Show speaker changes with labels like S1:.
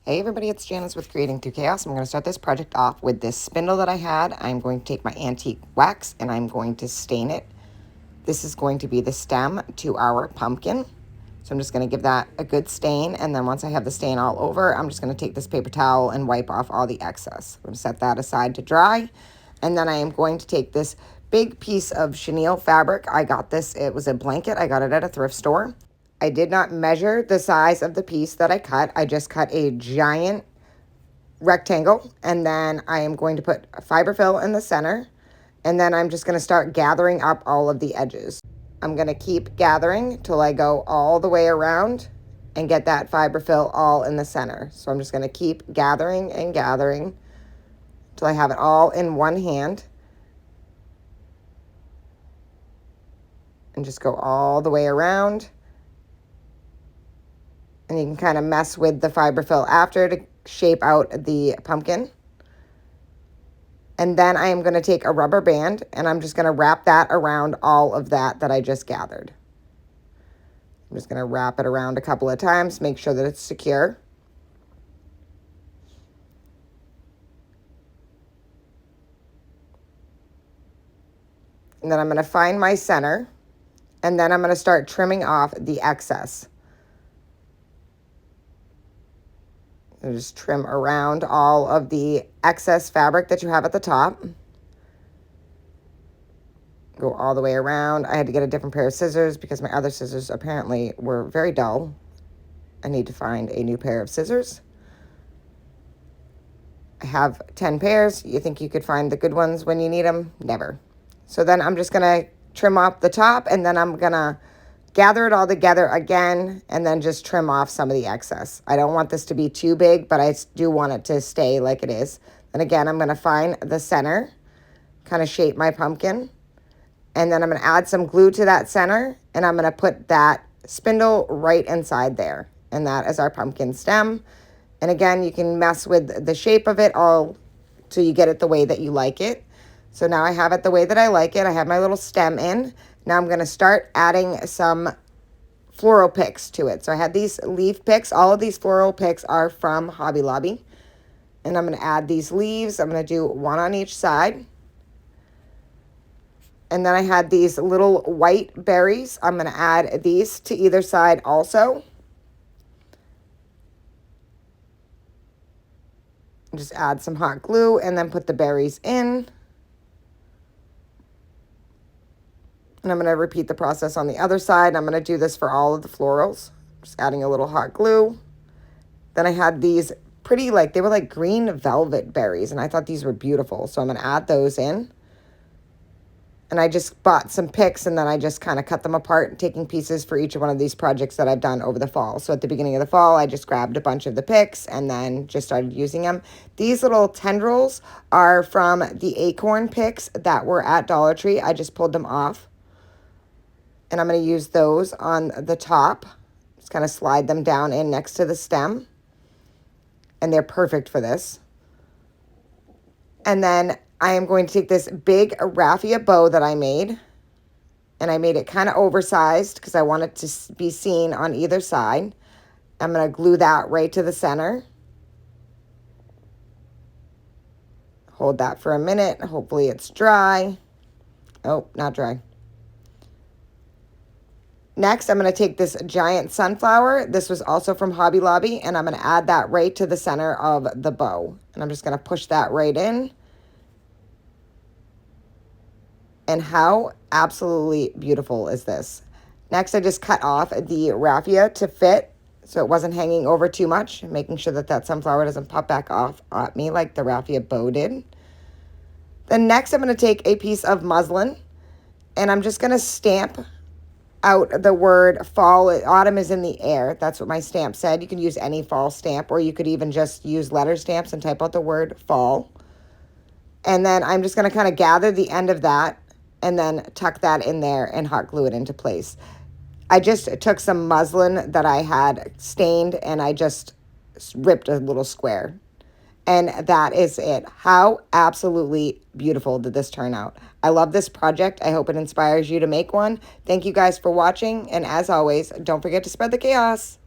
S1: Hey everybody, it's Janice with Creating Through Chaos. I'm going to start this project off with this spindle that I had. I'm going to take my antique wax and I'm going to stain it. This is going to be the stem to our pumpkin. So I'm just going to give that a good stain, and then once I have the stain all over, I'm just going to take this paper towel and wipe off all the excess. I'm going to set that aside to dry, and then I am going to take this big piece of chenille fabric. I got this, it was a blanket. I got it at a thrift store. I did not measure the size of the piece that I cut. I just cut a giant rectangle, and then I am going to put a fiberfill in the center, and then I'm just going to start gathering up all of the edges. I'm going to keep gathering till I go all the way around and get that fiberfill all in the center. So I'm just going to keep gathering and gathering till I have it all in one hand, and just go all the way around. And you can kind of mess with the fiberfill after to shape out the pumpkin. And then I am going to take a rubber band and I'm just going to wrap that around all of that I just gathered. I'm just going to wrap it around a couple of times, make sure that it's secure. And then I'm going to find my center, and then I'm going to start trimming off the excess. And just trim around all of the excess fabric that you have at the top. Go all the way around. I had to get a different pair of scissors because my other scissors apparently were very dull. I need to find a new pair of scissors. I have 10 pairs. You think you could find the good ones when you need them? Never. So then I'm just going to trim off the top, and then I'm going to gather it all together again, and then just trim off some of the excess. I don't want this to be too big, but I do want it to stay like it is. And again, I'm going to find the center, kind of shape my pumpkin, and then I'm going to add some glue to that center, and I'm going to put that spindle right inside there. And that is our pumpkin stem. And again, you can mess with the shape of it all till you get it the way that you like it. So now I have it the way that I like it. I have my little stem in. Now I'm going to start adding some floral picks to it. So I had these leaf picks. All of these floral picks are from Hobby Lobby. And I'm going to add these leaves. I'm going to do one on each side. And then I had these little white berries. I'm going to add these to either side also. Just add some hot glue and then put the berries in. And I'm going to repeat the process on the other side. I'm going to do this for all of the florals. Just adding a little hot glue. Then I had these pretty, they were like green velvet berries, and I thought these were beautiful. So I'm going to add those in. And I just bought some picks, and then I just kind of cut them apart, taking pieces for each one of these projects that I've done over the fall. So at the beginning of the fall, I just grabbed a bunch of the picks and then just started using them. These little tendrils are from the acorn picks that were at Dollar Tree. I just pulled them off. And I'm going to use those on the top. Just kind of slide them down in next to the stem. And they're perfect for this. And then I am going to take this big raffia bow that I made. And I made it kind of oversized because I want it to be seen on either side. I'm going to glue that right to the center. Hold that for a minute. Hopefully it's dry. Oh, not dry. Next, I'm going to take this giant sunflower. This was also from Hobby Lobby, and I'm going to add that right to the center of the bow. And I'm just going to push that right in. And how absolutely beautiful is this? Next, I just cut off the raffia to fit so it wasn't hanging over too much, making sure that that sunflower doesn't pop back off at me like the raffia bow did. Then next, I'm going to take a piece of muslin, and I'm just going to stamp out the word fall. Autumn is in the air. That's what my stamp said. You can use any fall stamp, or you could even just use letter stamps and type out the word fall. And then I'm just going to kind of gather the end of that and then tuck that in there and hot glue it into place. I just took some muslin that I had stained and I just ripped a little square. And that is it. How absolutely beautiful did this turn out? I love this project. I hope it inspires you to make one. Thank you guys for watching. And as always, don't forget to spread the chaos.